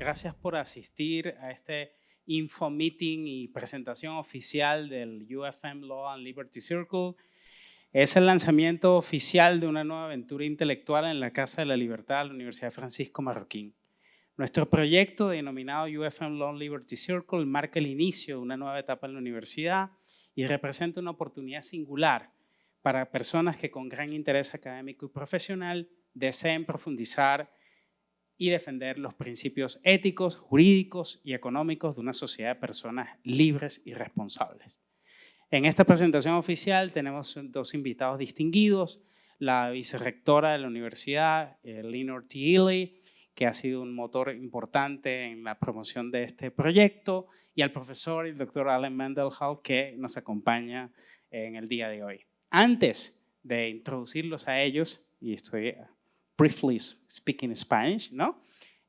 Gracias por asistir a este info meeting y presentación oficial del UFM Law Liberty Circle. Es el lanzamiento oficial de una nueva aventura intelectual en la Casa de la Libertad de la Universidad Francisco Marroquín. Nuestro proyecto denominado UFM Law Liberty Circle marca el inicio de una nueva etapa en la universidad y representa una oportunidad singular para personas que con gran interés académico y profesional deseen profundizar y defender los principios éticos, jurídicos y económicos de una sociedad de personas libres y responsables. En esta presentación oficial tenemos dos invitados distinguidos, la vicerrectora de la universidad, Eleanor T. Ely, que ha sido un motor importante en la promoción de este proyecto, y al profesor, el doctor Alan Mendelhall, que nos acompaña en el día de hoy. Antes de introducirlos a ellos, y estoy briefly speaking Spanish, ¿no?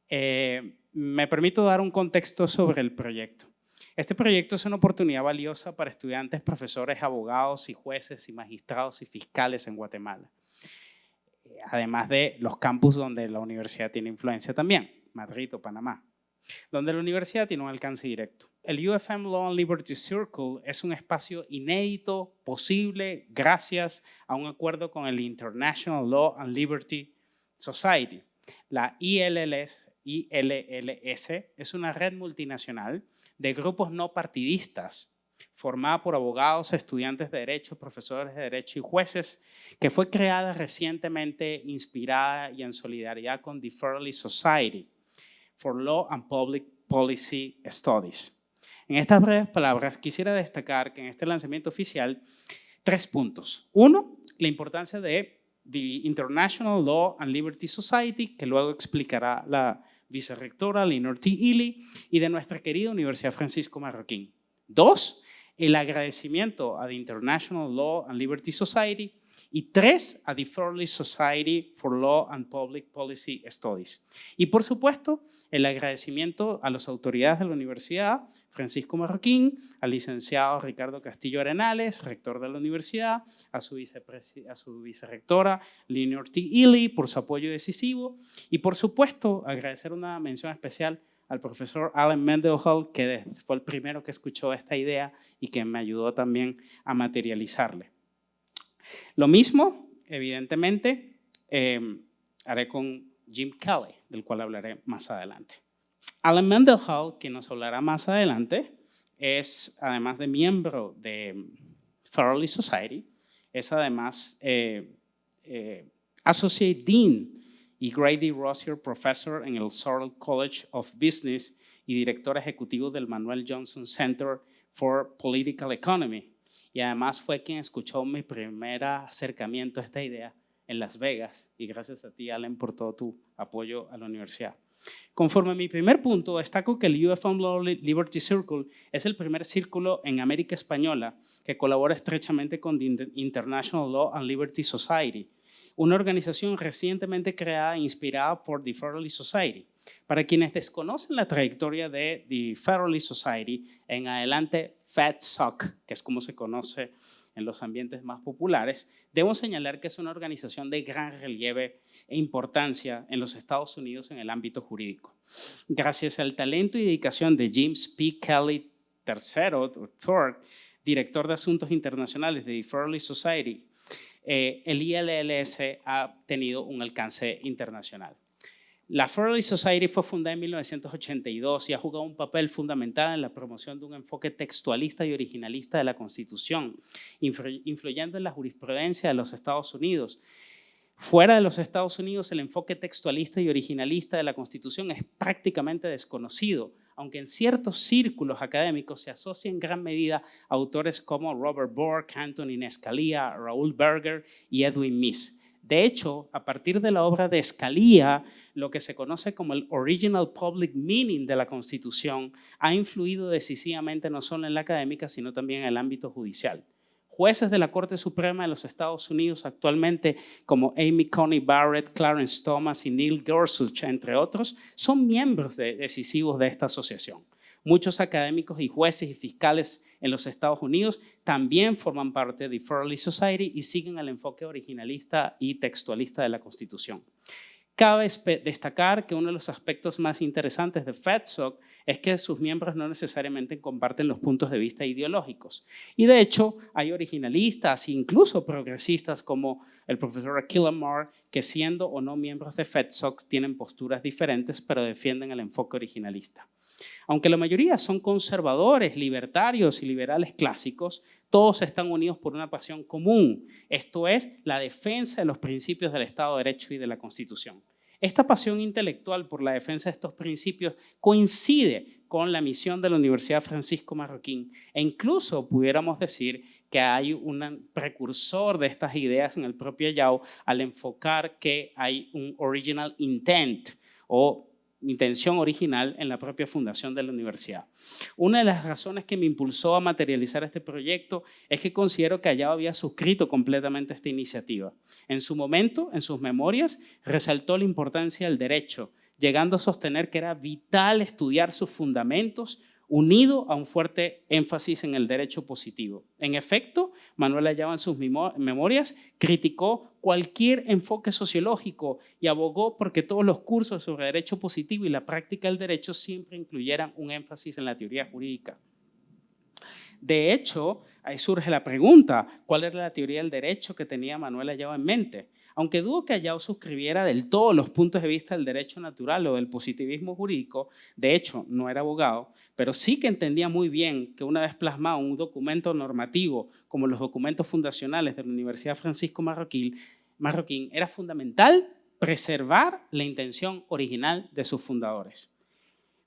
Me permito dar un contexto sobre el proyecto. Este proyecto es una oportunidad valiosa para estudiantes, profesores, abogados y jueces y magistrados y fiscales en Guatemala. Además de los campus donde la universidad tiene influencia también, Madrid o Panamá, donde la universidad tiene un alcance directo. El UFM Law Liberty Circle es un espacio inédito, posible, gracias a un acuerdo con el International Law and Liberty Society. La ILLS es una red multinacional de grupos no partidistas formada por abogados, estudiantes de Derecho, profesores de Derecho y jueces, que fue creada recientemente, inspirada y en solidaridad con the Libertad Society for Law and Public Policy Studies. En estas breves palabras, quisiera destacar que en este lanzamiento oficial, 3 puntos. 1, la importancia de the International Law and Liberty Society, que luego explicará la vicerrectora Eleanor T. Ely, y de nuestra querida Universidad Francisco Marroquín. 2, el agradecimiento a the International Law and Liberty Society, y 3, a the Libertad Society for Law and Public Policy Studies. Y por supuesto, el agradecimiento a las autoridades de la Universidad Francisco Marroquín, al licenciado Ricardo Castillo Arenales, rector de la universidad, a su vicerrectora Eleanor T. Ely por su apoyo decisivo, y por supuesto, agradecer una mención especial al profesor Alan Mendelhall, que fue el primero que escuchó esta idea y que me ayudó también a materializarle. Lo mismo, evidentemente, haré con Jim Kelly, del cual hablaré más adelante. Alan Mendelhall, que nos hablará más adelante, es, además de miembro de Libertad Society, es además Associate Dean y Grady Rosier Professor en el Sorrell College of Business y director ejecutivo del Manuel Johnson Center for Political Economy. Y además fue quien escuchó mi primer acercamiento a esta idea en Las Vegas. Y gracias a ti, Alan, por todo tu apoyo a la universidad. Conforme a mi primer punto, destaco que el UFM Law Liberty Circle es el primer círculo en América Española que colabora estrechamente con the International Law and Liberty Society, una organización recientemente creada e inspirada por the Libertad Society. Para quienes desconocen la trayectoria de the Libertad Society, en adelante FEDSOC, que es como se conoce en los ambientes más populares, debo señalar que es una organización de gran relieve e importancia en los Estados Unidos en el ámbito jurídico. Gracias al talento y dedicación de James P. Kelly III, director de Asuntos Internacionales de the Libertad Society, el ILLS ha tenido un alcance internacional. La Libertad Society fue fundada en 1982 y ha jugado un papel fundamental en la promoción de un enfoque textualista y originalista de la Constitución, influyendo en la jurisprudencia de los Estados Unidos. Fuera de los Estados Unidos, el enfoque textualista y originalista de la Constitución es prácticamente desconocido, aunque en ciertos círculos académicos se asocia en gran medida a autores como Robert Bork, Antonin Scalia, Raúl Berger y Edwin Meese. De hecho, a partir de la obra de Scalia, lo que se conoce como el original public meaning de la Constitución ha influido decisivamente no solo en la académica, sino también en el ámbito judicial. Jueces de la Corte Suprema de los Estados Unidos actualmente, como Amy Coney Barrett, Clarence Thomas y Neil Gorsuch, entre otros, son miembros decisivos de esta asociación. Muchos académicos y jueces y fiscales en los Estados Unidos también forman parte de the Libertad Society y siguen el enfoque originalista y textualista de la Constitución. Cabe destacar que uno de los aspectos más interesantes de FEDSOC es que sus miembros no necesariamente comparten los puntos de vista ideológicos. Y de hecho, hay originalistas e incluso progresistas como el profesor Akil Amar, que siendo o no miembros de FEDSOC tienen posturas diferentes, pero defienden el enfoque originalista. Aunque la mayoría son conservadores, libertarios y liberales clásicos, todos están unidos por una pasión común, esto es, la defensa de los principios del Estado de Derecho y de la Constitución. Esta pasión intelectual por la defensa de estos principios coincide con la misión de la Universidad Francisco Marroquín e incluso pudiéramos decir que hay un precursor de estas ideas en el propio Yao al enfocar que hay un original intent o intención original en la propia fundación de la universidad. Una de las razones que me impulsó a materializar este proyecto es que considero que Ayao había suscrito completamente esta iniciativa. En su momento, en sus memorias, resaltó la importancia del derecho, llegando a sostener que era vital estudiar sus fundamentos unido a un fuerte énfasis en el derecho positivo. En efecto, Manuel Ayao en sus memorias criticó cualquier enfoque sociológico y abogó porque todos los cursos sobre derecho positivo y la práctica del derecho siempre incluyeran un énfasis en la teoría jurídica. De hecho, ahí surge la pregunta, ¿cuál era la teoría del derecho que tenía Manuel Ayao en mente? Aunque dudo que Ayao suscribiera del todo los puntos de vista del derecho natural o del positivismo jurídico, de hecho no era abogado, pero sí que entendía muy bien que una vez plasmado un documento normativo como los documentos fundacionales de la Universidad Francisco Marroquín, era fundamental preservar la intención original de sus fundadores.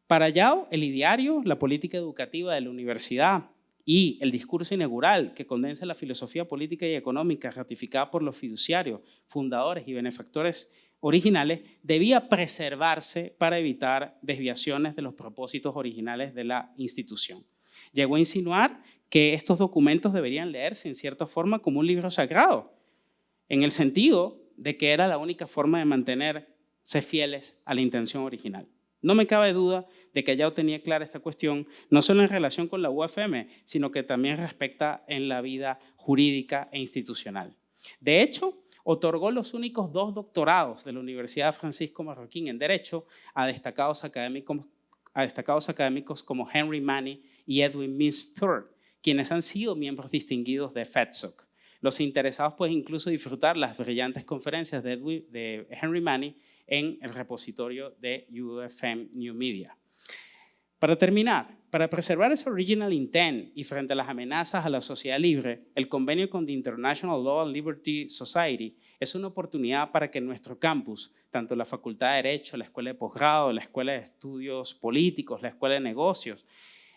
Para Ayao, el ideario, la política educativa de la universidad y el discurso inaugural que condensa la filosofía política y económica ratificada por los fiduciarios, fundadores y benefactores originales debía preservarse para evitar desviaciones de los propósitos originales de la institución. Llegó a insinuar que estos documentos deberían leerse en cierta forma como un libro sagrado, en el sentido de que era la única forma de mantenerse fieles a la intención original. No me cabe duda de que Ayao tenía clara esta cuestión, no solo en relación con la UFM, sino que también respecta en la vida jurídica e institucional. De hecho, otorgó los únicos 2 doctorados de la Universidad Francisco Marroquín en Derecho a destacados académicos como Henry Manny y Edwin Means III, quienes han sido miembros distinguidos de FEDSOC. Los interesados pueden incluso disfrutar las brillantes conferencias de Henry Manny en el repositorio de UFM New Media. Para terminar, para preservar ese original intent y frente a las amenazas a la sociedad libre, el convenio con the International Law Liberty Society es una oportunidad para que en nuestro campus, tanto la Facultad de Derecho, la Escuela de Posgrado, la Escuela de Estudios Políticos, la Escuela de Negocios,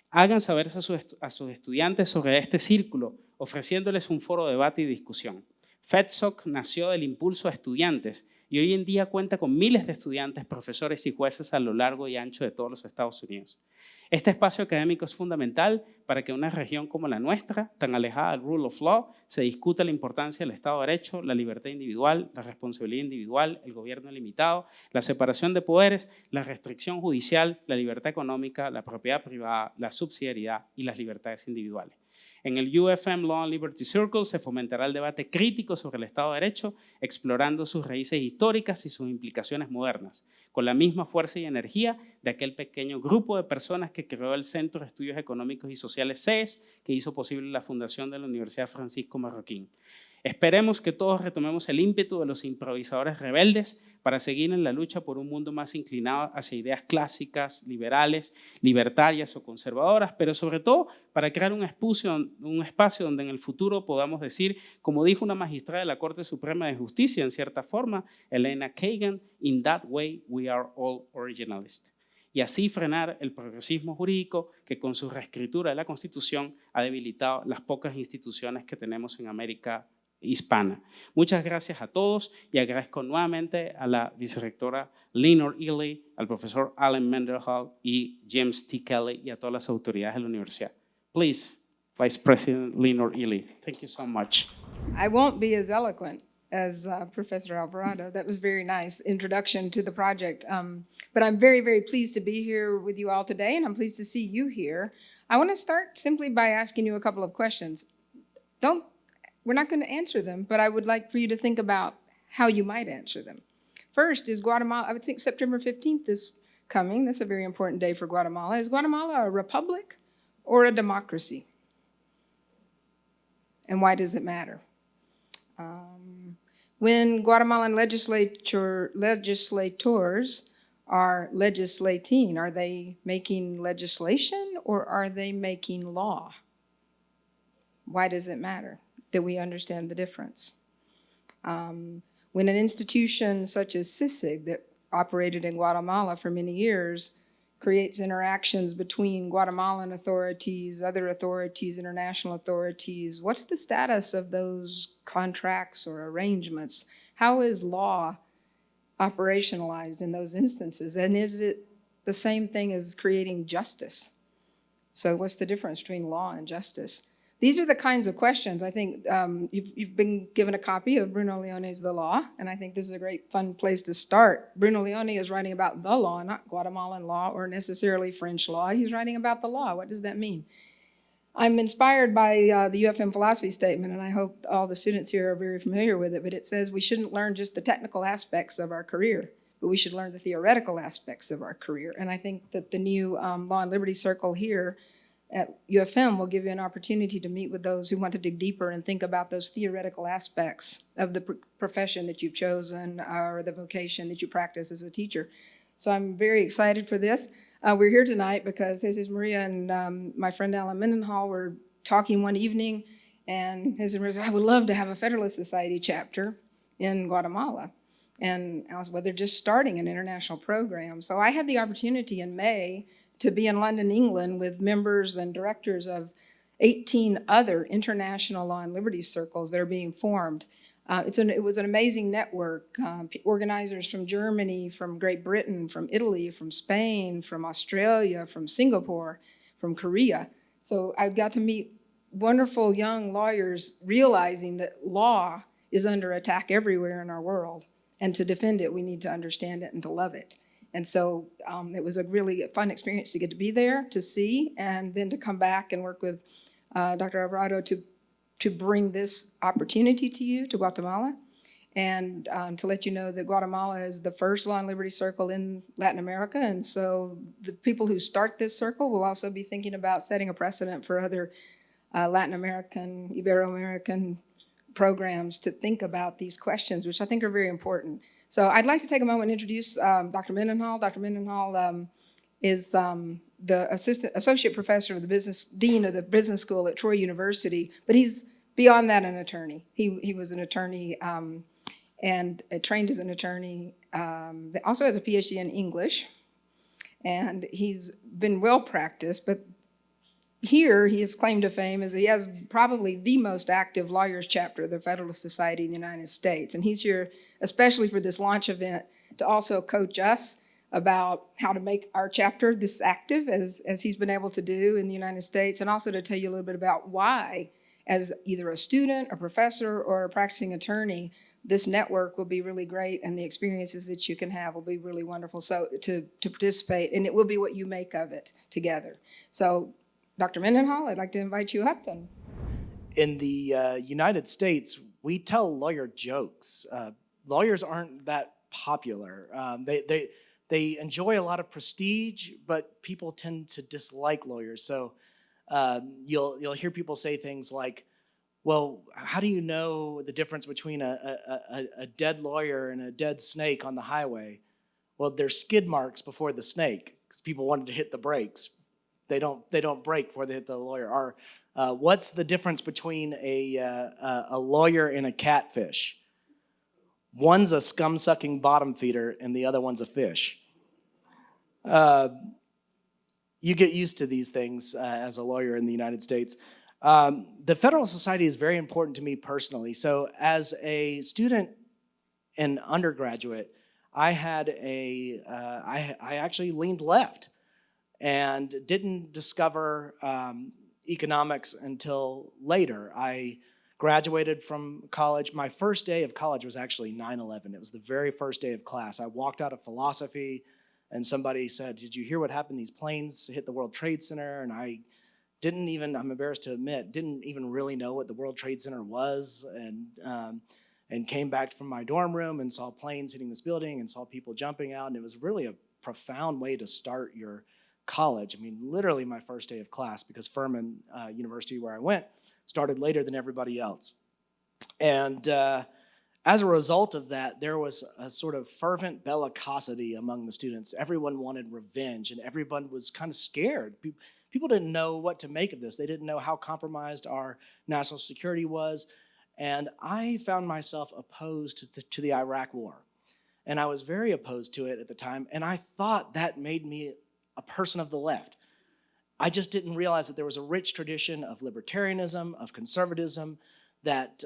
hagan saber a sus estudiantes sobre este círculo, ofreciéndoles un foro de debate y discusión. FEDSOC nació del impulso a estudiantes y hoy en día cuenta con miles de estudiantes, profesores y jueces a lo largo y ancho de todos los Estados Unidos. Este espacio académico es fundamental para que en una región como la nuestra, tan alejada del rule of law, se discuta la importancia del Estado de Derecho, la libertad individual, la responsabilidad individual, el gobierno limitado, la separación de poderes, la restricción judicial, la libertad económica, la propiedad privada, la subsidiariedad y las libertades individuales. En el UFM Law Liberty Circle se fomentará el debate crítico sobre el Estado de Derecho, explorando sus raíces históricas y sus implicaciones modernas, con la misma fuerza y energía de aquel pequeño grupo de personas que creó el Centro de Estudios Económicos y Sociales CES, que hizo posible la fundación de la Universidad Francisco Marroquín. Esperemos que todos retomemos el ímpetu de los improvisadores rebeldes para seguir en la lucha por un mundo más inclinado hacia ideas clásicas, liberales, libertarias o conservadoras, pero sobre todo para crear un espacio donde en el futuro podamos decir, como dijo una magistrada de la Corte Suprema de Justicia, en cierta forma, Elena Kagan, "In that way we are all originalists", y así frenar el progresismo jurídico que con su reescritura de la Constitución ha debilitado las pocas instituciones que tenemos en América hispana. Muchas gracias a todos y agradezco nuevamente a la vicerrectora Lenore Ely, al profesor Alan Mendenhall y James T. Kelly y a todas las autoridades de la universidad. Please, Vice President Lenore Ely. Thank you so much. I won't be as eloquent as Professor Alvarado. That was very nice introduction to the project. But I'm very, very pleased to be here with you all today, and I'm pleased to see you here. I want to start simply by asking you a couple of questions. We're not going to answer them, but I would like for you to think about how you might answer them. First, is Guatemala, I would think September 15th is coming. That's a very important day for Guatemala. Is Guatemala a republic or a democracy? And why does it matter? When Guatemalan legislators are legislating, are they making legislation or are they making law? Why does it matter that we understand the difference? When an institution such as CICIG that operated in Guatemala for many years creates interactions between Guatemalan authorities, other authorities, international authorities, what's the status of those contracts or arrangements? How is law operationalized in those instances? And is it the same thing as creating justice? So what's the difference between law and justice? These are the kinds of questions. I think you've been given a copy of Bruno Leone's The Law, and I think this is a great fun place to start. Bruno Leone is writing about the law, not Guatemalan law or necessarily French law. He's writing about the law. What does that mean? I'm inspired by the UFM philosophy statement, and I hope all the students here are very familiar with it, but it says we shouldn't learn just the technical aspects of our career, but we should learn the theoretical aspects of our career. And I think that the new Law and Liberty Circle here at UFM will give you an opportunity to meet with those who want to dig deeper and think about those theoretical aspects of the profession that you've chosen or the vocation that you practice as a teacher. So I'm very excited for this. We're here tonight because Jesus Maria and my friend Alan Mendenhall were talking one evening, and Jesus Maria said, I would love to have a Federalist Society chapter in Guatemala. And I was, well, they're just starting an international program. So I had the opportunity in May to be in London, England with members and directors of 18 other international law and liberty circles that are being formed. It was an amazing network. Organizers from Germany, from Great Britain, from Italy, from Spain, from Australia, from Singapore, from Korea. So I got to meet wonderful young lawyers realizing that law is under attack everywhere in our world. And to defend it, we need to understand it and to love it. And so it was a really fun experience to get to be there, to see, and then to come back and work with Dr. Alvarado to bring this opportunity to you, to Guatemala, and to let you know that Guatemala is the first Law and Liberty Circle in Latin America. And so the people who start this circle will also be thinking about setting a precedent for other Latin American, Ibero-American programs to think about these questions, which I think are very important. So I'd like to take a moment and introduce Dr. Mendenhall. Dr. Mendenhall is the associate professor of the dean of the business school at Troy University, but he's beyond that an attorney. He was an attorney and trained as an attorney, also has a PhD in English, and he's been well practiced, but here, his claim to fame is that he has probably the most active lawyers chapter of the Federalist Society in the United States. And he's here especially for this launch event to also coach us about how to make our chapter this active as he's been able to do in the United States, and also to tell you a little bit about why, as either a student, a professor, or a practicing attorney, this network will be really great and the experiences that you can have will be really wonderful. So to participate, and it will be what you make of it together. So Dr. Mendenhall, I'd like to invite you up. In the United States, we tell lawyer jokes. Lawyers aren't that popular. They enjoy a lot of prestige, but people tend to dislike lawyers. So you'll hear people say things like, well, how do you know the difference between a dead lawyer and a dead snake on the highway? Well, there's skid marks before the snake because people wanted to hit the brakes. They don't brake before they hit the lawyer. Or what's the difference between a lawyer and a catfish? One's a scum-sucking bottom feeder and the other one's a fish. You get used to these things as a lawyer in the United States. The Federalist Society is very important to me personally. So as a student and undergraduate, I actually leaned left and didn't discover economics until later. I graduated from college. My first day of college was actually 9/11. It was the very first day of class. I walked out of philosophy and somebody said, did you hear what happened? These planes hit the World Trade Center. And I didn't even, I'm embarrassed to admit, didn't even really know what the World Trade Center was. and came back from my dorm room and saw planes hitting this building and saw people jumping out. And it was really a profound way to start your college. I mean, literally my first day of class, because Furman University, where I went, started later than everybody else. And as a result of that, there was a sort of fervent bellicosity among the students. Everyone wanted revenge, and everyone was kind of scared. People didn't know what to make of this. They didn't know how compromised our national security was. And I found myself opposed to the Iraq War. And I was very opposed to it at the time. And I thought that made me a person of the left. I just didn't realize that there was a rich tradition of libertarianism, of conservatism, that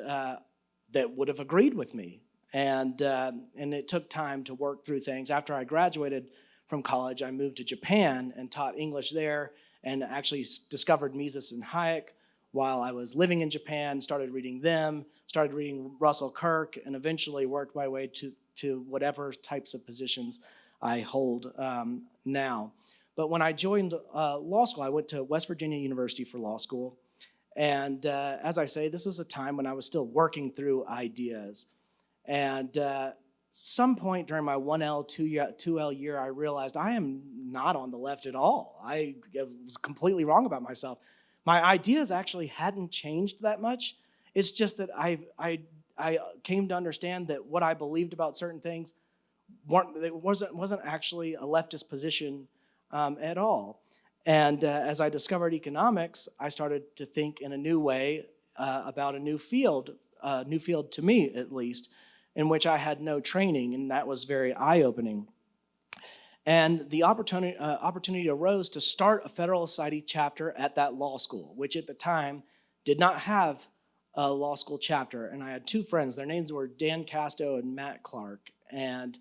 would have agreed with me. And it took time to work through things. After I graduated from college, I moved to Japan and taught English there, and actually discovered Mises and Hayek while I was living in Japan, started reading them, started reading Russell Kirk, and eventually worked my way to whatever types of positions I hold now. But when I joined law school, I went to West Virginia University for law school. And as I say, this was a time when I was still working through ideas. And some point during my 1L, 2L year, I realized I am not on the left at all. I was completely wrong about myself. My ideas actually hadn't changed that much. It's just that I came to understand that what I believed about certain things wasn't actually a leftist position at all. And as I discovered economics, I started to think in a new way about a new field to me at least, in which I had no training, and that was very eye-opening. And the opportunity arose to start a Federal Society chapter at that law school, which at the time did not have a law school chapter. And I had two friends. Their names were Dan Casto and Matt Clark. And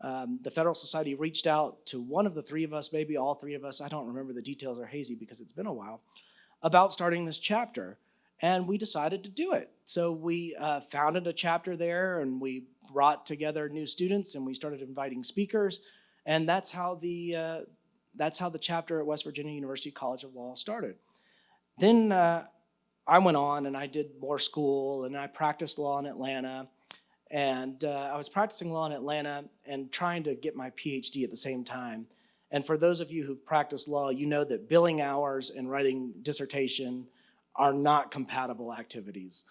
the Federal Society reached out to one of the three of us, maybe all three of us, I don't remember, the details are hazy because it's been a while, about starting this chapter. And we decided to do it. So we founded a chapter there, and we brought together new students, and we started inviting speakers. And that's how the chapter at West Virginia University College of Law started. Then I went on and I did more school, and I practiced law in Atlanta. And I was practicing law in Atlanta and trying to get my PhD at the same time. And for those of you who've practiced law, you know that billing hours and writing dissertation are not compatible activities.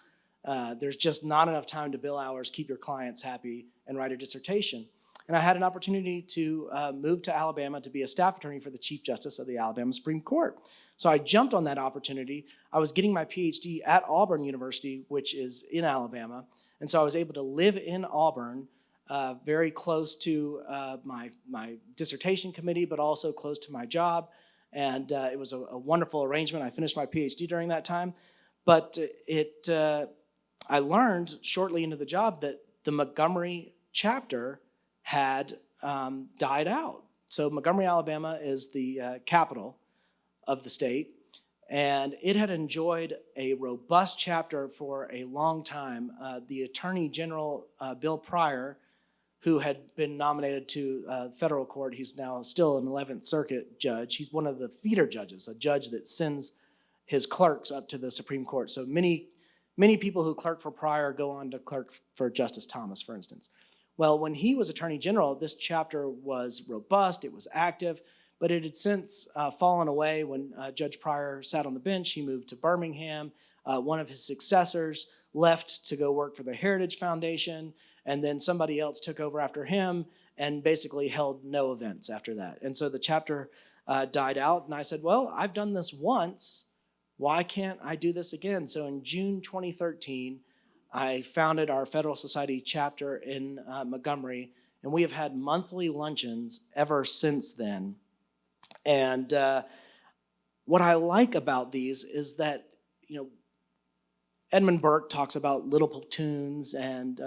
There's just not enough time to bill hours, keep your clients happy, and write a dissertation. And I had an opportunity to move to Alabama to be a staff attorney for the Chief Justice of the Alabama Supreme Court. So I jumped on that opportunity. I was getting my PhD at Auburn University, which is in Alabama. And so I was able to live in Auburn, very close to my dissertation committee, but also close to my job. And it was a wonderful arrangement. I finished my PhD during that time. But I learned shortly into the job that the Montgomery chapter had died out. So Montgomery, Alabama is the capital of the state, and it had enjoyed a robust chapter for a long time. The Attorney General, Bill Pryor, who had been nominated to federal court, he's now still an 11th Circuit judge. He's one of the feeder judges, a judge that sends his clerks up to the Supreme Court. So many people who clerk for Pryor go on to clerk for Justice Thomas, for instance. Well, when he was Attorney General, this chapter was robust, it was active, but it had since fallen away when Judge Pryor sat on the bench. He moved to Birmingham. One of his successors left to go work for the Heritage Foundation, and then somebody else took over after him and basically held no events after that. And so the chapter died out, and I said, well, I've done this once. Why can't I do this again? So in June 2013, I founded our Federal Society chapter in Montgomery, and we have had monthly luncheons ever since then. And what I like about these is that, Edmund Burke talks about little platoons, and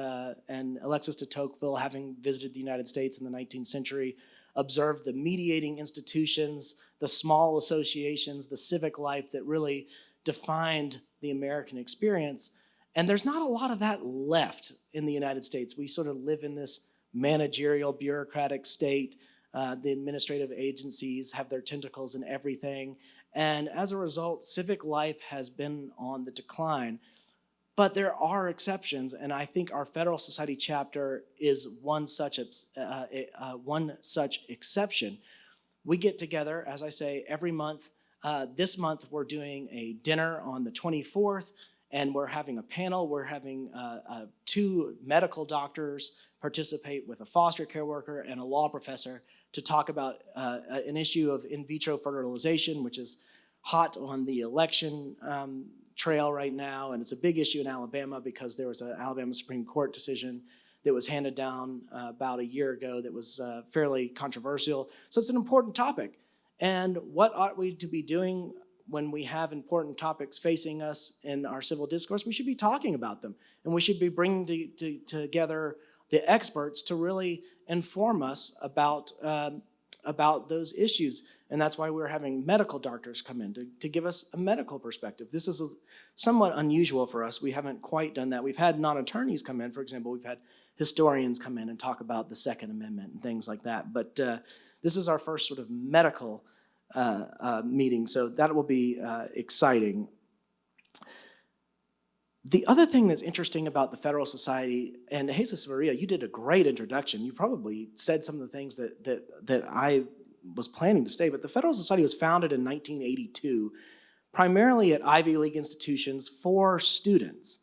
Alexis de Tocqueville, having visited the United States in the 19th century, observed the mediating institutions, the small associations, the civic life that really defined the American experience. And there's not a lot of that left in the United States. We sort of live in this managerial, bureaucratic state. The administrative agencies have their tentacles in everything. And as a result, civic life has been on the decline. But there are exceptions, and I think our Federal Society chapter is one such exception. We get together, as I say, every month. This month we're doing a dinner on the 24th, and we're having a panel. We're having 2 medical doctors participate with a foster care worker and a law professor to talk about an issue of in vitro fertilization, which is hot on the election trail right now, and it's a big issue in Alabama because there was an Alabama Supreme Court decision that was handed down about a year ago that was fairly controversial. So it's an important topic. And what ought we to be doing when we have important topics facing us in our civil discourse? We should be talking about them, and we should be bringing together the experts to really inform us about those issues. And that's why we're having medical doctors come in to give us a medical perspective. This is somewhat unusual for us. We haven't quite done that. We've had non-attorneys come in. For example, we've had historians come in and talk about the Second Amendment and things like that. But this is our first sort of medical meeting, so that will be exciting. The other thing that's interesting about the Federal Society, and Jesus Maria, you did a great introduction. You probably said some of the things that I was planning to say, but the Federal Society was founded in 1982, primarily at Ivy League institutions for students.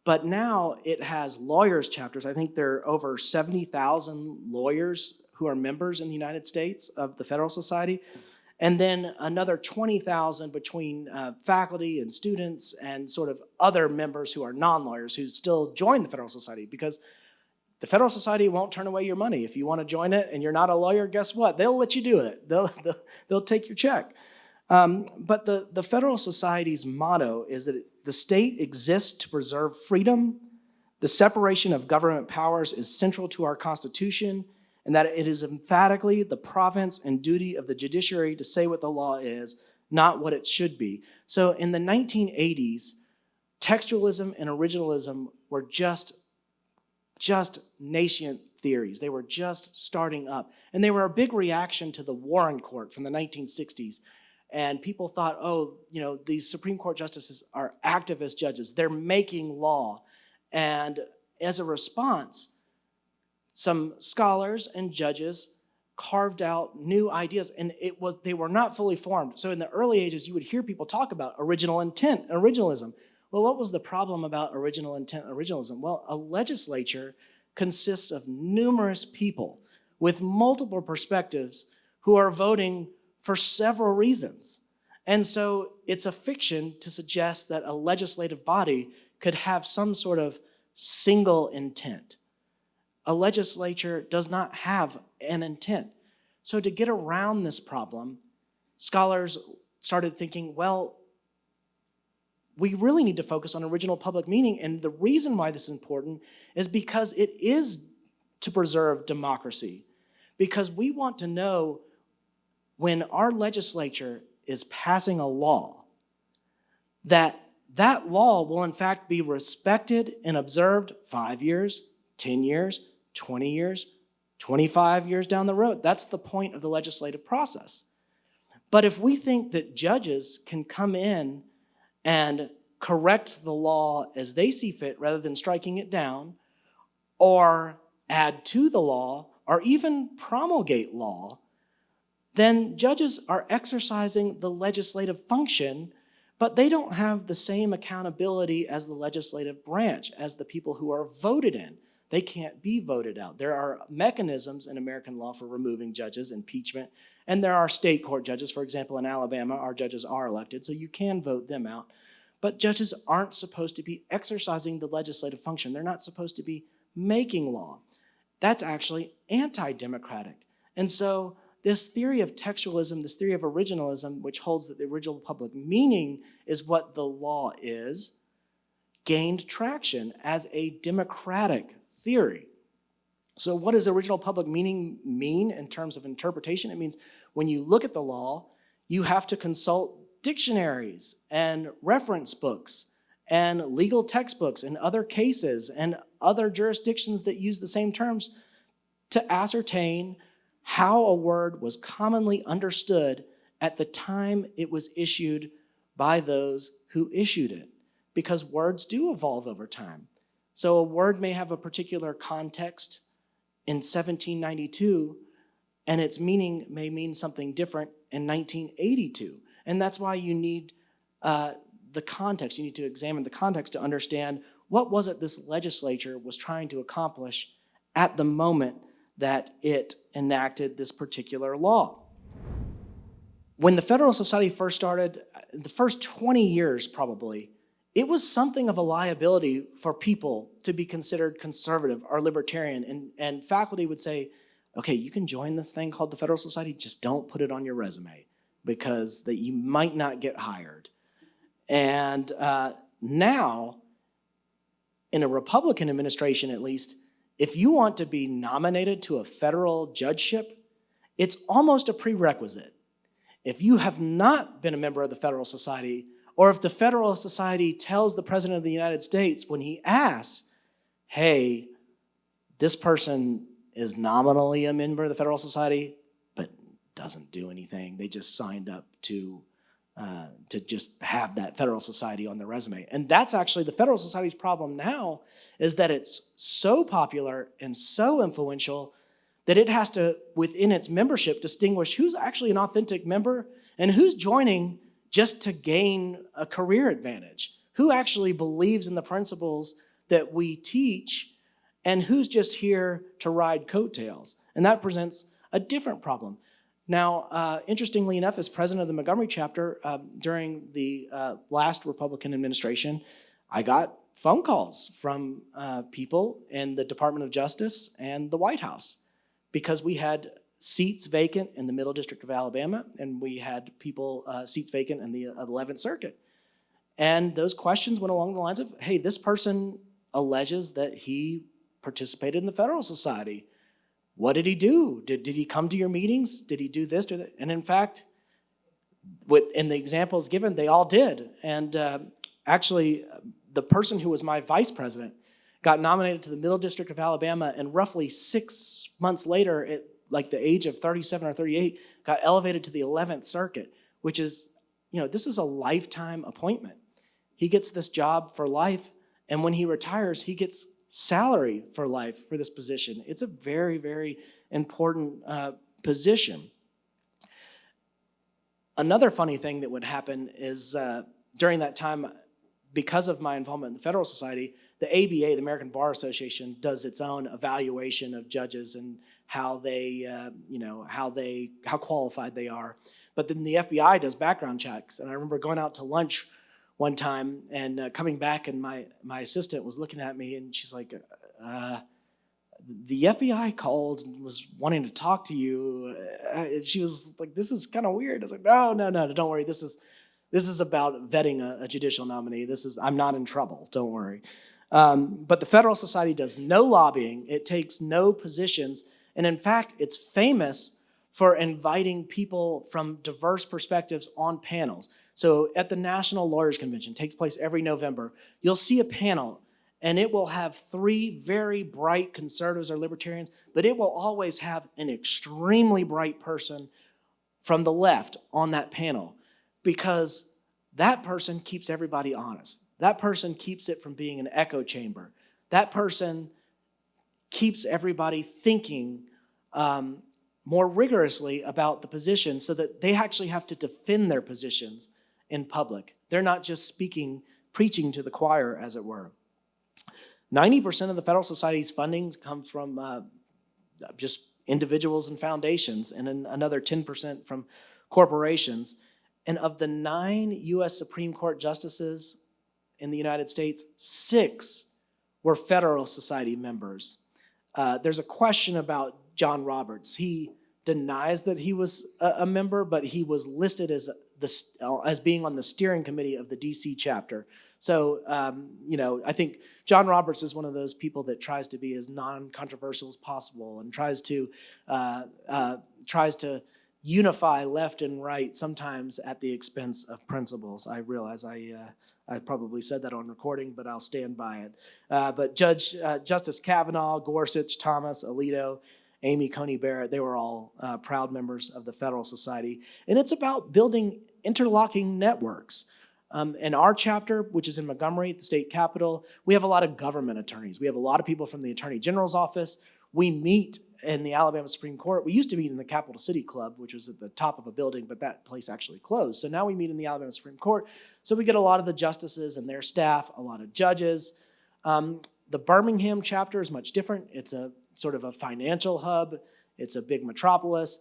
But now it has lawyers chapters. I think there are over 70,000 lawyers who are members in the United States of the Federal Society. And then another 20,000 between faculty and students and sort of other members who are non-lawyers who still join the Federal Society, because the Federal Society won't turn away your money. If you want to join it and you're not a lawyer, guess what? They'll let you do it. They'll take your check. But the Federal Society's motto is that the state exists to preserve freedom, the separation of government powers is central to our Constitution, and that it is emphatically the province and duty of the judiciary to say what the law is, not what it should be. So in the 1980s, textualism and originalism were just nascent theories. They were just starting up. And they were a big reaction to the Warren Court from the 1960s. And people thought, oh, these Supreme Court justices are activist judges. They're making law. And as a response, some scholars and judges carved out new ideas, and they were not fully formed. So in the early ages, you would hear people talk about original intent, originalism. Well, what was the problem about original intent, originalism? Well, a legislature consists of numerous people with multiple perspectives who are voting for several reasons. And so it's a fiction to suggest that a legislative body could have some sort of single intent. A legislature does not have an intent. So to get around this problem, scholars started thinking, well, we really need to focus on original public meaning. And the reason why this is important is because it is to preserve democracy. Because we want to know when our legislature is passing a law, that law will in fact be respected and observed 5 years, 10 years, 20 years, 25 years down the road. That's the point of the legislative process. But if we think that judges can come in and correct the law as they see fit rather than striking it down, or add to the law, or even promulgate law, then judges are exercising the legislative function, but they don't have the same accountability as the legislative branch, as the people who are voted in. They can't be voted out. There are mechanisms in American law for removing judges, impeachment, and there are state court judges. For example, in Alabama, our judges are elected, so you can vote them out. But judges aren't supposed to be exercising the legislative function. They're not supposed to be making law. That's actually anti-democratic. And so this theory of textualism, this theory of originalism, which holds that the original public meaning is what the law is, gained traction as a democratic theory. So what does original public meaning mean in terms of interpretation? It means when you look at the law, you have to consult dictionaries and reference books and legal textbooks and other cases and other jurisdictions that use the same terms to ascertain how a word was commonly understood at the time it was issued by those who issued it. because words do evolve over time. So a word may have a particular context in 1792, and its meaning may mean something different in 1982. And that's why you need the context. You need to examine the context to understand what was it this legislature was trying to accomplish at the moment that it enacted this particular law. When the Federal Society first started, the first 20 years probably, it was something of a liability for people to be considered conservative or libertarian. And faculty would say, okay, you can join this thing called the Federal Society, just don't put it on your resume because that you might not get hired. And now, in a Republican administration at least, if you want to be nominated to a federal judgeship, it's almost a prerequisite. If you have not been a member of the Federal Society, or if the Federal Society tells the President of the United States when he asks, hey, this person is nominally a member of the Federal Society, but doesn't do anything. They just signed up to just have that Federal Society on their resume. And that's actually the Federal Society's problem now, is that it's so popular and so influential that it has to, within its membership, distinguish who's actually an authentic member and who's joining just to gain a career advantage, who actually believes in the principles that we teach, and who's just here to ride coattails. And that presents a different problem. Now, interestingly enough, as president of the Montgomery chapter, during the last Republican administration, I got phone calls from people in the Department of Justice and the White House because we had seats vacant in the Middle District of Alabama, and we had seats vacant in the 11th Circuit. And those questions went along the lines of, hey, this person alleges that he participated in the Federal Society. What did he do? Did he come to your meetings? Did he do this or that? And in fact, in the examples given, they all did. And actually, the person who was my vice president got nominated to the Middle District of Alabama, and roughly 6 months later, at like the age of 37 or 38, got elevated to the 11th Circuit, which is, this is a lifetime appointment. He gets this job for life, and when he retires, he gets salary for life for this position. It's a very, very important position. Another funny thing that would happen is during that time, because of my involvement in the Federal Society, the ABA, the American Bar Association, does its own evaluation of judges and how they, how qualified they are. But then the FBI does background checks. And I remember going out to lunch one time and coming back, and my assistant was looking at me, and she's like, the FBI called and was wanting to talk to you. And she was like, this is kind of weird. I was like, no, don't worry. This is about vetting a judicial nominee. I'm not in trouble, don't worry. But the Federal Society does no lobbying. It takes no positions. And in fact, it's famous for inviting people from diverse perspectives on panels. So at the National Lawyers Convention, takes place every November, you'll see a panel, and it will have 3 very bright conservatives or libertarians, but it will always have an extremely bright person from the left on that panel, because that person keeps everybody honest. That person keeps it from being an echo chamber. That person keeps everybody thinking more rigorously about the position, so that they actually have to defend their positions in public. They're not just preaching to the choir, as it were. 90% of the Federal Society's funding comes from just individuals and foundations, and then another 10% from corporations. And of the 9 U.S. Supreme Court justices in the United States, 6 were Federal Society members. There's a question about John Roberts. He denies that he was a member, but he was listed as being on the steering committee of the D.C. chapter. So, I think John Roberts is one of those people that tries to be as non-controversial as possible and tries to unify left and right, sometimes at the expense of principles. I realize I probably said that on recording, but I'll stand by it. But Justice Kavanaugh, Gorsuch, Thomas, Alito, Amy Coney Barrett, they were all proud members of the Federal Society. And it's about building interlocking networks. In our chapter, which is in Montgomery, the state capital, we have a lot of government attorneys. We have a lot of people from the Attorney General's office. We meet in the Alabama Supreme Court. We used to meet in the Capital City Club, which was at the top of a building, but that place actually closed. So now we meet in the Alabama Supreme Court. So we get a lot of the justices and their staff, a lot of judges. The Birmingham chapter is much different. It's a sort of a financial hub. It's a big metropolis.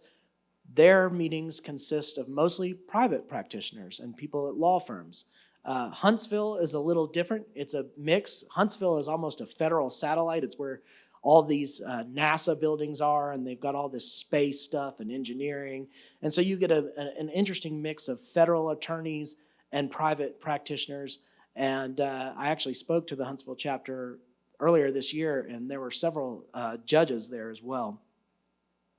Their meetings consist of mostly private practitioners and people at law firms. Huntsville is a little different. It's a mix. Huntsville is almost a federal satellite. It's where all these NASA buildings are, and they've got all this space stuff and engineering. And so you get an interesting mix of federal attorneys and private practitioners. And I actually spoke to the Huntsville chapter earlier this year, and there were several judges there as well.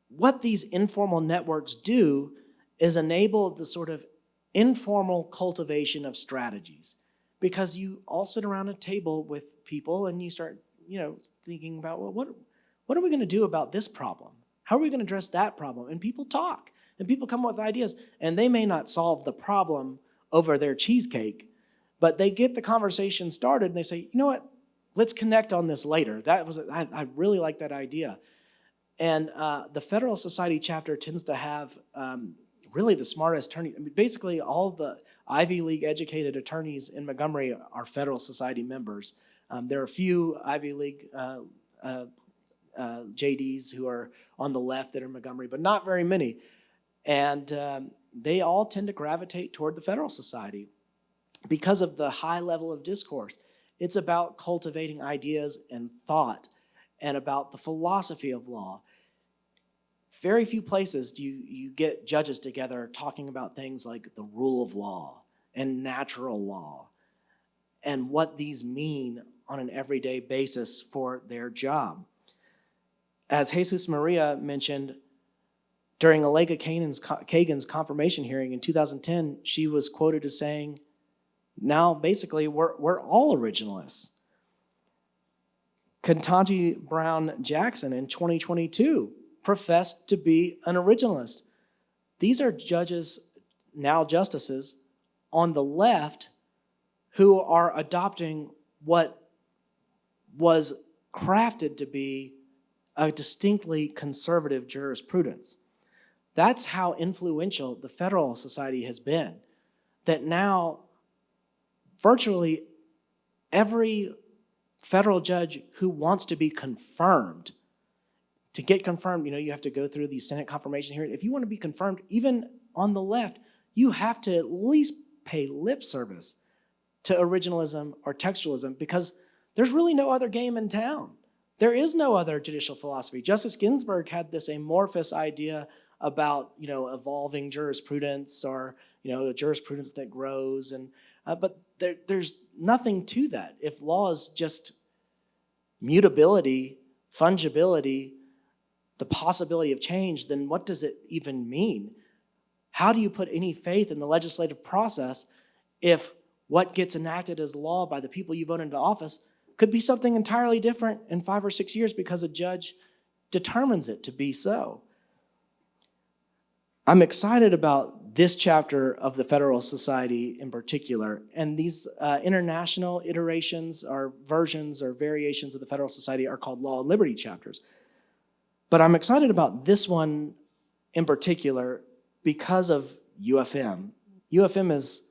What these informal networks do is enable the sort of informal cultivation of strategies, because you all sit around a table with people and you start thinking about, well, what are we going to do about this problem? How are we going to address that problem? And people talk, and people come up with ideas, and they may not solve the problem over their cheesecake, but they get the conversation started, and they say, you know what, let's connect on this later. I really like that idea. And the Federal Society chapter tends to have really the smartest attorneys. I mean, basically, all the Ivy League educated attorneys in Montgomery are Federal Society members. There are a few Ivy League JDs who are on the left that are in Montgomery, but not very many. And they all tend to gravitate toward the Federal Society because of the high level of discourse. It's about cultivating ideas and thought and about the philosophy of law. Very few places do you get judges together talking about things like the rule of law and natural law and what these mean on an everyday basis for their job. As Jesus Maria mentioned, during Allegra Kagan's confirmation hearing in 2010, she was quoted as saying, now basically we're all originalists. Ketanji Brown Jackson in 2022 professed to be an originalist. These are judges, now justices, on the left who are adopting what was crafted to be a distinctly conservative jurisprudence. That's how influential the Federal Society has been, that now virtually every federal judge who wants to be confirmed, to get confirmed, you have to go through these Senate confirmation hearings. If you want to be confirmed, even on the left, you have to at least pay lip service to originalism or textualism, because there's really no other game in town. There is no other judicial philosophy. Justice Ginsburg had this amorphous idea about, evolving jurisprudence or, a jurisprudence that grows. But there's nothing to that. If law is just mutability, fungibility, the possibility of change, then what does it even mean? How do you put any faith in the legislative process if what gets enacted as law by the people you vote into office could be something entirely different in 5 or 6 years because a judge determines it to be so? I'm excited about this chapter of the Federal Society in particular, and these international iterations or versions or variations of the Federal Society are called Law and Liberty chapters. But I'm excited about this one in particular because of UFM. UFM is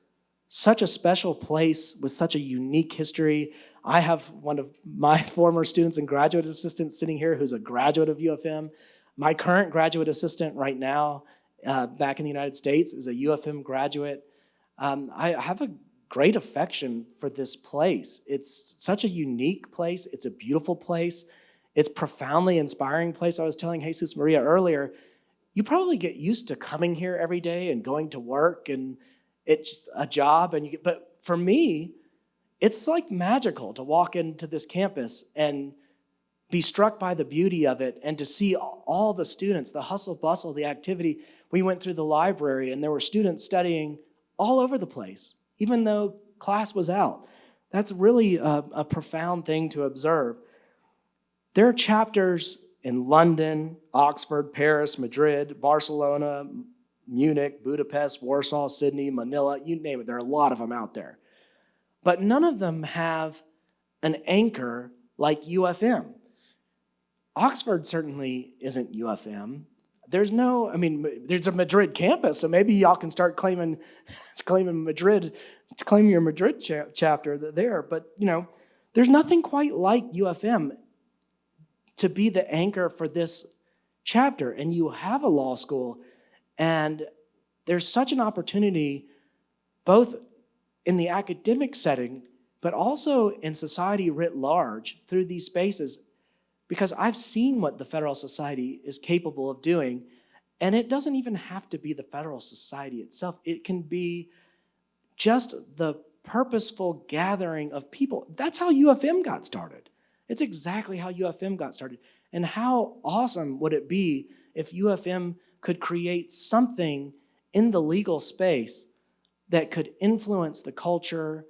such a special place with such a unique history. I have one of my former students and graduate assistants sitting here who's a graduate of UFM. My current graduate assistant right now back in the United States is a UFM graduate. I have a great affection for this place. It's such a unique place. It's a beautiful place. It's a profoundly inspiring place. I was telling Jesus Maria earlier, you probably get used to coming here every day and going to work, and it's a job. But for me, it's like magical to walk into this campus and be struck by the beauty of it and to see all the students, the hustle bustle, the activity. We went through the library and there were students studying all over the place, even though class was out. That's really a profound thing to observe. There are chapters in London, Oxford, Paris, Madrid, Barcelona, Munich, Budapest, Warsaw, Sydney, Manila, you name it. There are a lot of them out there. But none of them have an anchor like UFM. Oxford certainly isn't UFM. There's a Madrid campus, so maybe y'all can start claiming Madrid, claim your Madrid chapter there. But, there's nothing quite like UFM to be the anchor for this chapter. And you have a law school, and there's such an opportunity both in the academic setting, but also in society writ large through these spaces, because I've seen what the Federal Society is capable of doing, and it doesn't even have to be the Federal Society itself. It can be just the purposeful gathering of people. That's how UFM got started. It's exactly how UFM got started. And how awesome would it be if UFM could create something in the legal space that could influence the culture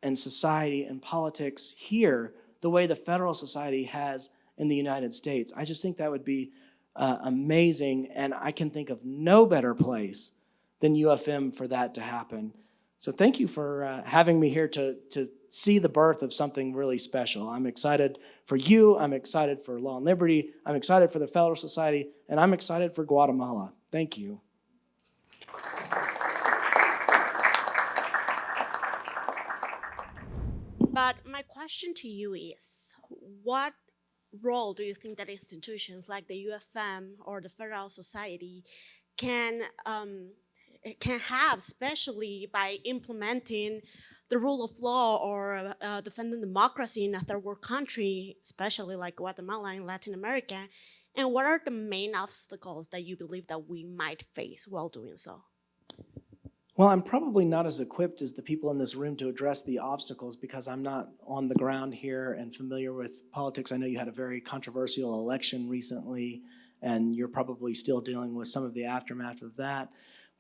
and society and politics here the way the Federal Society has in the United States. I just think that would be amazing, and I can think of no better place than UFM for that to happen. So thank you for having me here to see the birth of something really special. I'm excited for you, I'm excited for Law and Liberty, I'm excited for the Federal Society, and I'm excited for Guatemala. Thank you. But my question to you is, what role do you think that institutions like the UFM or the Federal Society can have, especially by implementing the rule of law or defending democracy in a third world country, especially like Guatemala and Latin America? And what are the main obstacles that you believe that we might face while doing so? Well, I'm probably not as equipped as the people in this room to address the obstacles because I'm not on the ground here and familiar with politics. I know you had a very controversial election recently, and you're probably still dealing with some of the aftermath of that.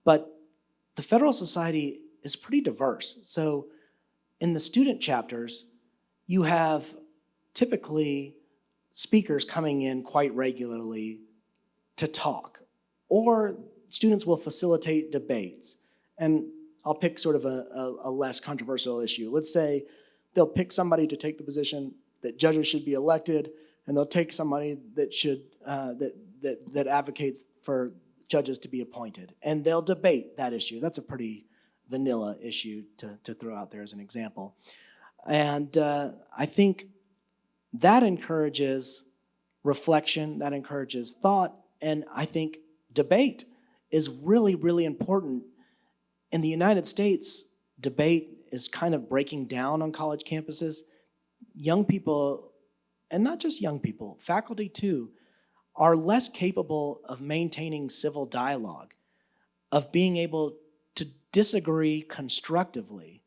But the Federal Society is pretty diverse. So in the student chapters, you have typically speakers coming in quite regularly to talk, or students will facilitate debates. And I'll pick sort of a less controversial issue. Let's say they'll pick somebody to take the position that judges should be elected, and they'll take somebody that should that advocates for judges to be appointed, and they'll debate that issue. That's a pretty vanilla issue to throw out there as an example. And I think that encourages reflection, that encourages thought, and I think debate is really, really important. In the United States, debate is kind of breaking down on college campuses. Young people, and not just young people, faculty too, are less capable of maintaining civil dialogue, of being able to disagree constructively.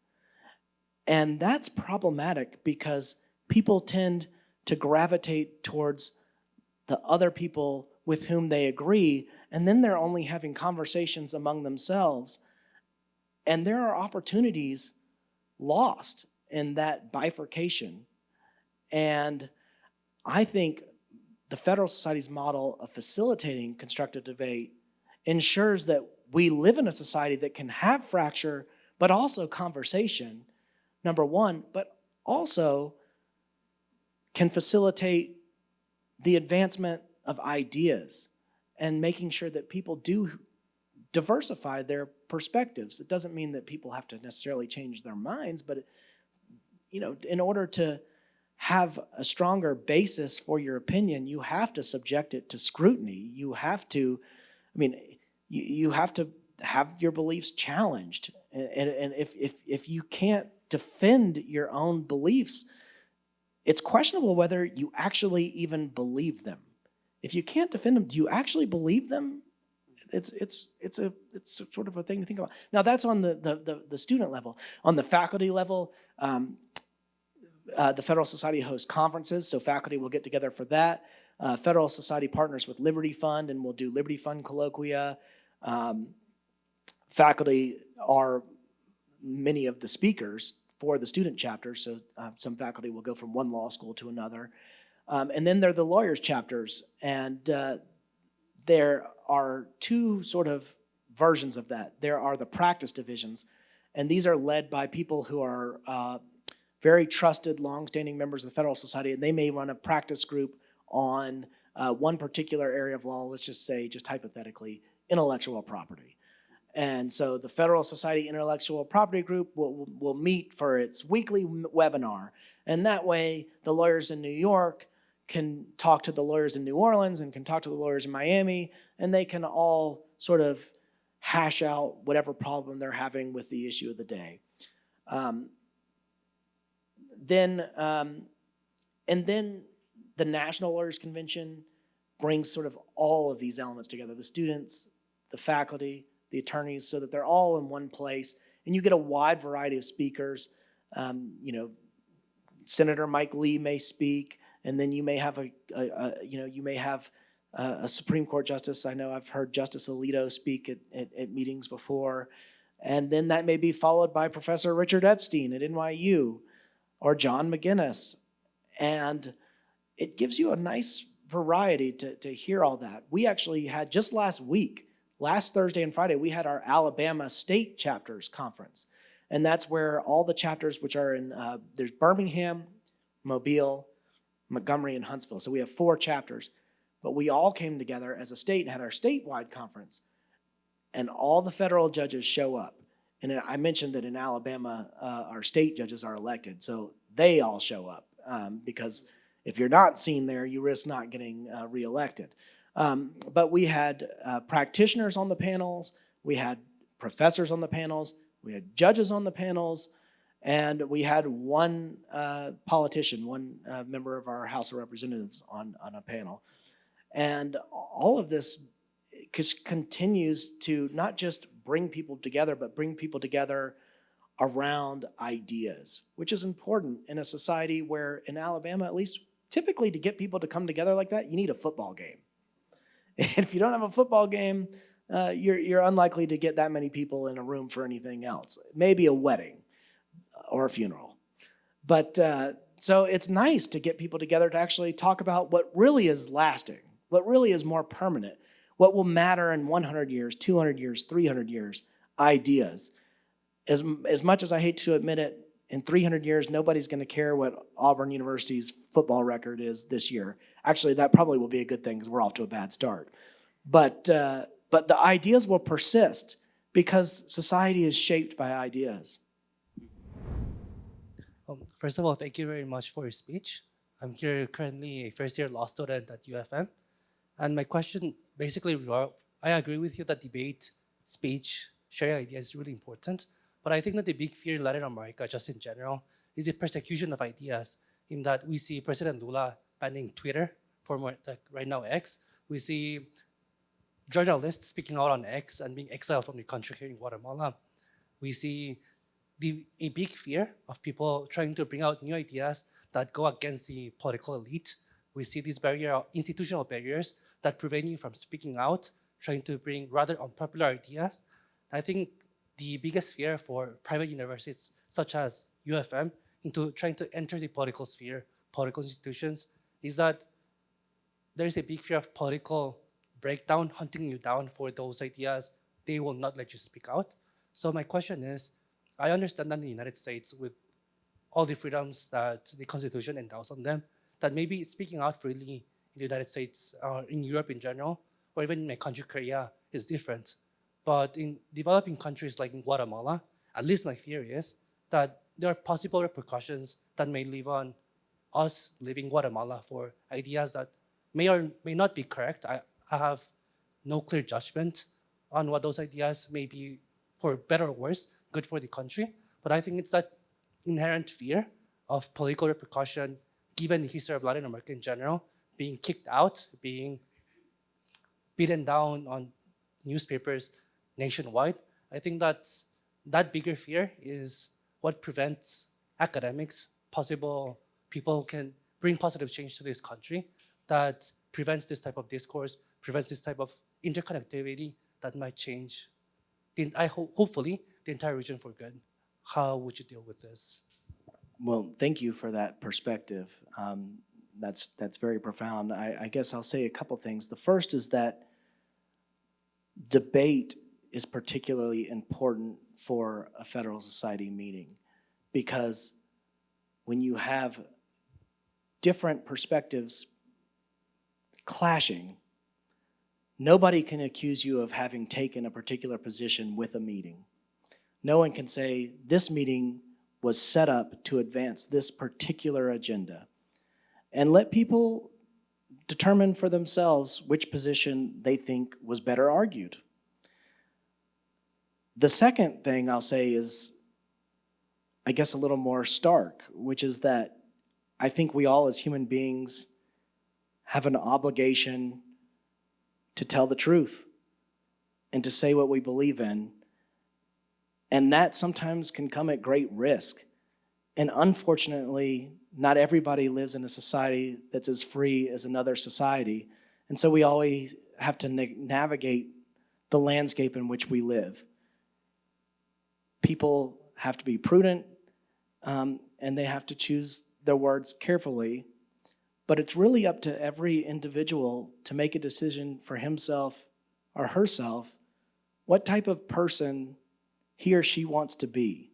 And that's problematic because people tend to gravitate towards the other people with whom they agree, and then they're only having conversations among themselves. And there are opportunities lost in that bifurcation. And I think the Federal Society's model of facilitating constructive debate ensures that we live in a society that can have fracture, but also conversation, number one, but also can facilitate the advancement of ideas and making sure that people do diversify their perspectives. It doesn't mean that people have to necessarily change their minds, but in order to have a stronger basis for your opinion, you have to subject it to scrutiny. You have to, you have to have your beliefs challenged. And if you can't defend your own beliefs, it's questionable whether you actually even believe them. If you can't defend them, do you actually believe them? It's sort of a thing to think about. Now that's on the student level. On the faculty level, the Federal Society hosts conferences, so faculty will get together for that. Federal Society partners with Liberty Fund, and we'll do Liberty Fund colloquia. Faculty are many of the speakers for the student chapters, so some faculty will go from one law school to another. And then there are the lawyers chapters, and there are two sort of versions of that. There are the practice divisions, and these are led by people who are very trusted, longstanding members of the Federal Society, and they may run a practice group on one particular area of law, let's just say, just hypothetically, intellectual property. And so the Federal Society Intellectual Property Group will meet for its weekly webinar. And that way, the lawyers in New York can talk to the lawyers in New Orleans and can talk to the lawyers in Miami, and they can all sort of hash out whatever problem they're having with the issue of the day. Then the National Lawyers Convention brings sort of all of these elements together, the students, the faculty, the attorneys, so that they're all in one place, and you get a wide variety of speakers. Senator Mike Lee may speak, and then you may have a Supreme Court justice. I know I've heard Justice Alito speak at meetings before, and then that may be followed by Professor Richard Epstein at NYU or John McGinnis, and it gives you a nice variety to hear all that. We actually had just last Thursday and Friday, we had our Alabama State Chapters Conference. And that's where all the chapters, which are in, there's Birmingham, Mobile, Montgomery, and Huntsville. So we have 4 chapters. But we all came together as a state and had our statewide conference. And all the federal judges show up. And I mentioned that in Alabama, our state judges are elected. So they all show up because if you're not seen there, you risk not getting reelected. But we had practitioners on the panels, we had professors on the panels, we had judges on the panels, and we had one politician, one member of our House of Representatives on a panel. And all of this continues to not just bring people together, but bring people together around ideas, which is important in a society where, in Alabama at least, typically to get people to come together like that, you need a football game. And if you don't have a football game, you're unlikely to get that many people in a room for anything else. Maybe a wedding or a funeral. But so it's nice to get people together to actually talk about what really is lasting, what really is more permanent, what will matter in 100 years, 200 years, 300 years, ideas. As much as I hate to admit it, in 300 years, nobody's going to care what Auburn University's football record is this year. Actually, that probably will be a good thing because we're off to a bad start. But the ideas will persist because society is shaped by ideas. First of all, thank you very much for your speech. I'm here currently a first-year law student at UFM. And my question, basically, I agree with you that debate, speech, sharing ideas is really important. But I think that the big fear in Latin America, just in general, is the persecution of ideas, in that we see President Lula banning Twitter, former, like right now X. We see journalists speaking out on X and being exiled from the country here in Guatemala. We see a big fear of people trying to bring out new ideas that go against the political elite. We see these institutional barriers that prevent you from speaking out, trying to bring rather unpopular ideas. I think the biggest fear for private universities such as UFM into trying to enter the political sphere, political institutions, is that there is a big fear of political breakdown, hunting you down for those ideas. They will not let you speak out. So my question is, I understand that in the United States, with all the freedoms that the Constitution endows on them, that maybe speaking out freely in the United States or in Europe in general, or even in my country, Korea, is different. But in developing countries like in Guatemala, at least my fear is that there are possible repercussions that may live on us living in Guatemala for ideas that may or may not be correct. I have no clear judgment on what those ideas may be, for better or worse, good for the country. But I think it's that inherent fear of political repercussion, given the history of Latin America in general, being kicked out, being beaten down on newspapers nationwide. I think that bigger fear is what prevents academics, possible people who can bring positive change to this country, that prevents this type of discourse, prevents this type of interconnectivity that might change, hopefully, the entire region for good. How would you deal with this? Well, thank you for that perspective. That's very profound. I guess I'll say a couple things. The first is that debate is particularly important for a federal society meeting, because when you have different perspectives clashing, nobody can accuse you of having taken a particular position with a meeting. No one can say this meeting was set up to advance this particular agenda. And let people determine for themselves which position they think was better argued. The second thing I'll say is, I guess, a little more stark, which is that I think we all as human beings have an obligation to tell the truth and to say what we believe in. And that sometimes can come at great risk. And unfortunately, not everybody lives in a society that's as free as another society. And so we always have to navigate the landscape in which we live. People have to be prudent, and they have to choose their words carefully. But it's really up to every individual to make a decision for himself or herself what type of person he or she wants to be.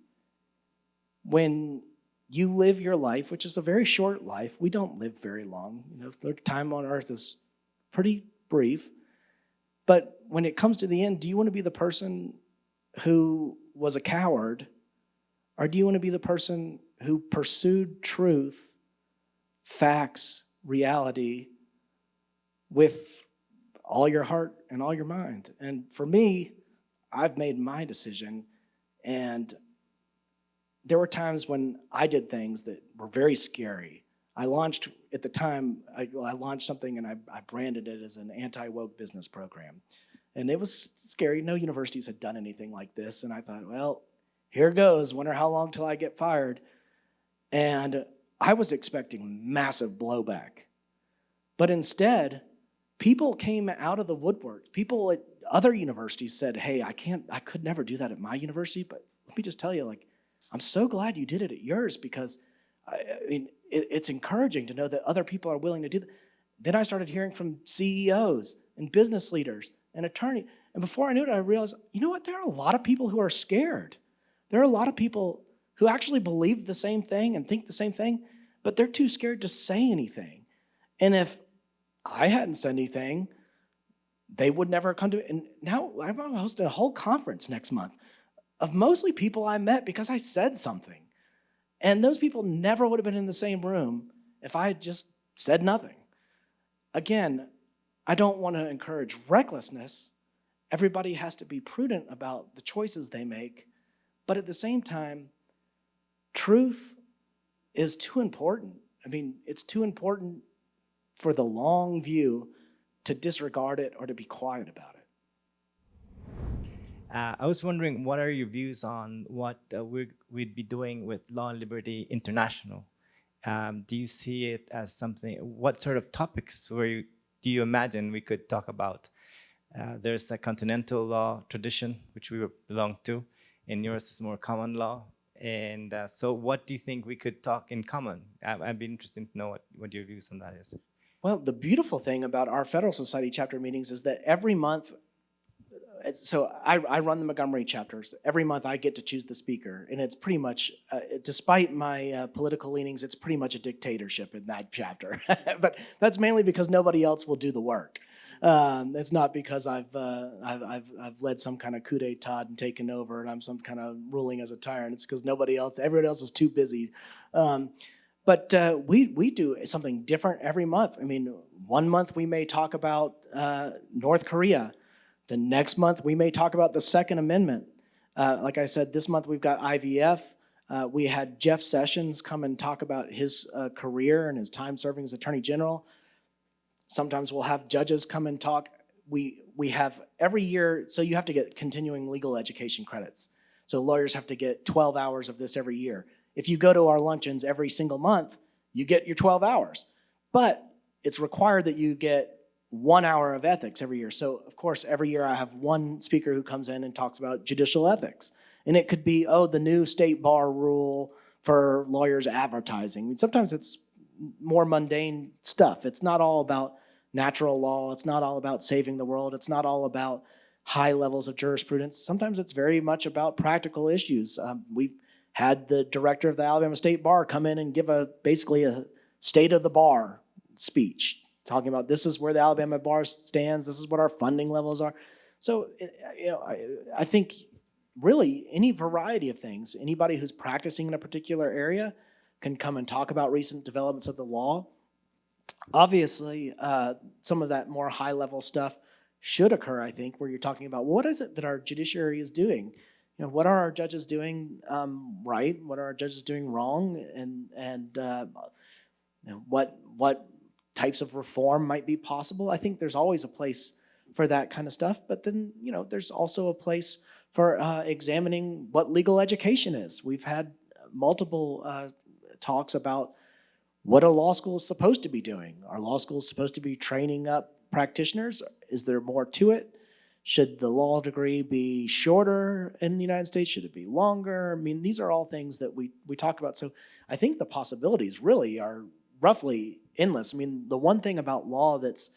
When you live your life, which is a very short life, we don't live very long. You know, the time on earth is pretty brief. But when it comes to the end, do you want to be the person who was a coward, or do you want to be the person who pursued truth, facts, reality with all your heart and all your mind? And for me, I've made my decision, and there were times when I did things that were very scary. I launched, at the time, I launched something and I branded it as an anti-woke business program. And it was scary. No universities had done anything like this. And I thought, well, here goes. Wonder how long till I get fired. And I was expecting massive blowback. But instead, people came out of the woodwork. People at other universities said, hey, I could never do that at my university, but let me just tell you, like, I'm so glad you did it at yours, because I mean, it's encouraging to know that other people are willing to do that. Then I started hearing from CEOs and business leaders and attorneys. And before I knew it, I realized, you know what? There are a lot of people who are scared. There are a lot of people who actually believe the same thing and think the same thing, but they're too scared to say anything. And if I hadn't said anything, they would never come to it. And now I'm hosting a whole conference next month of mostly people I met because I said something. And those people never would have been in the same room if I had just said nothing. Again, I don't want to encourage recklessness. Everybody has to be prudent about the choices they make. But at the same time, truth is too important. I mean, it's too important for the long view to disregard it or to be quiet about it. I was wondering, what are your views on what we'd be doing with Law and Liberty International? Do you see it as something, what sort of topics do you imagine we could talk about? There's a continental law tradition, which we belong to, and yours is more common law. And so what do you think we could talk in common? I'd be interested to know what your views on that is. Well, the beautiful thing about our Federal Society chapter meetings is that every month, so I run the Montgomery chapters. Every month I get to choose the speaker, and it's pretty much, despite my political leanings, it's pretty much a dictatorship in that chapter. But that's mainly because nobody else will do the work. It's not because I've led some kind of coup d'etat and taken over, and I'm some kind of ruling as a tyrant. It's because everybody else is too busy. But we do something different every month. I mean, one month we may talk about North Korea. The next month, we may talk about the Second Amendment. Like I said, this month we've got IVF. We had Jeff Sessions come and talk about his career and his time serving as Attorney General. Sometimes we'll have judges come and talk. We have every year, so you have to get continuing legal education credits. So lawyers have to get 12 hours of this every year. If you go to our luncheons every single month, you get your 12 hours. But it's required that you get 1 hour of ethics every year. So, of course, every year I have one speaker who comes in and talks about judicial ethics. And it could be, the new state bar rule for lawyers advertising. I mean, sometimes it's more mundane stuff. It's not all about natural law. It's not all about saving the world. It's not all about high levels of jurisprudence. Sometimes it's very much about practical issues. We've had the director of the Alabama State Bar come in and give basically a state of the bar speech, talking about this is where the Alabama bar stands, this is what our funding levels are. So, I think really any variety of things, anybody who's practicing in a particular area can come and talk about recent developments of the law. Obviously, some of that more high-level stuff should occur, I think, where you're talking about what is it that our judiciary is doing? What are our judges doing right? What are our judges doing wrong? And what types of reform might be possible? I think there's always a place for that kind of stuff, but then there's also a place for examining what legal education is. We've had multiple talks about what a law school is supposed to be doing. Are law schools supposed to be training up practitioners? Is there more to it? Should the law degree be shorter in the United States? Should it be longer? I mean, these are all things that we talk about. So I think the possibilities really are roughly endless. I mean, the one thing about law that's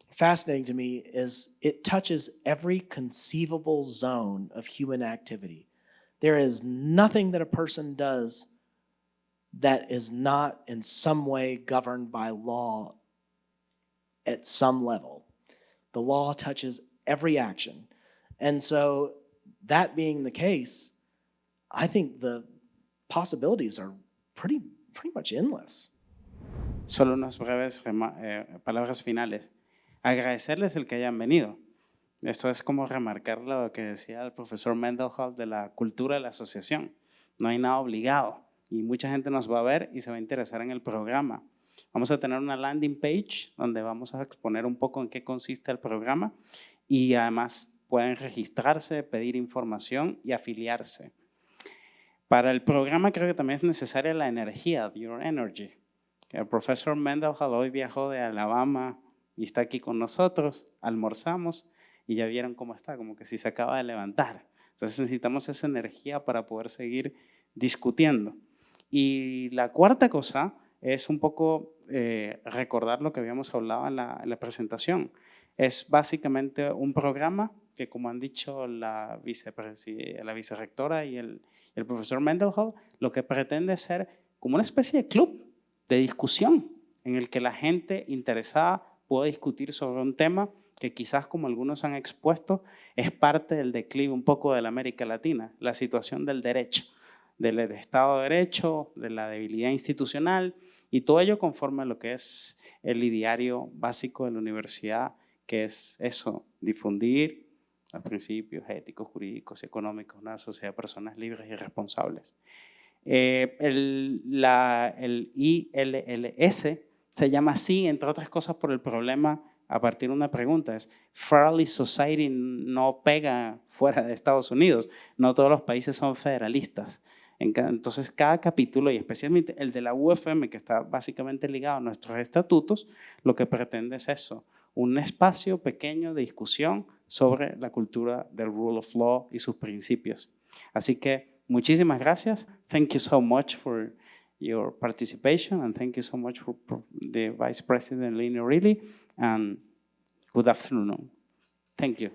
fascinating to me is it touches every conceivable zone of human activity. There is nothing that a person does that is not in some way governed by law at some level. The law touches every action. And so that being the case, I think the possibilities are pretty much endless. Solo unas breves palabras finales. Agradecerles el que hayan venido. Esto es como remarcar lo que decía el profesor Mendenhall de la cultura de la asociación. No hay nada obligado y mucha gente nos va a ver y se va a interesar en el programa. Vamos a tener una landing page donde vamos a exponer un poco en qué consiste el programa y además pueden registrarse, pedir información y afiliarse. Para el programa creo que también es necesaria la energía, your energy. El profesor Mendenhall hoy viajó de Alabama y está aquí con nosotros, almorzamos y ya vieron cómo está, como que si se acaba de levantar. Entonces necesitamos esa energía para poder seguir discutiendo. Y la cuarta cosa es un poco recordar lo que habíamos hablado en la presentación. Es básicamente un programa que, como han dicho la vicerrectora y el profesor Mendenhall, lo que pretende ser como una especie de club de discusión en el que la gente interesada pueda discutir sobre un tema que quizás, como algunos han expuesto, es parte del declive un poco de la América Latina, la situación del derecho, del Estado de Derecho, de la debilidad institucional y todo ello conforme a lo que es el ideario básico de la universidad, que es eso, difundir los principios éticos, jurídicos y económicos de una sociedad de personas libres y responsables. El ILLS se llama así, entre otras cosas, por el problema a partir de una pregunta, es Fairly Society no pega fuera de Estados Unidos, no todos los países son federalistas. Entonces cada capítulo, y especialmente el de la UFM, que está básicamente ligado a nuestros estatutos, lo que pretende es eso, un espacio pequeño de discusión sobre la cultura del rule of law y sus principios. Así que muchísimas gracias. Thank you so much for your participation and thank you so much for the Vice President Lina Reilly and good afternoon. Thank you.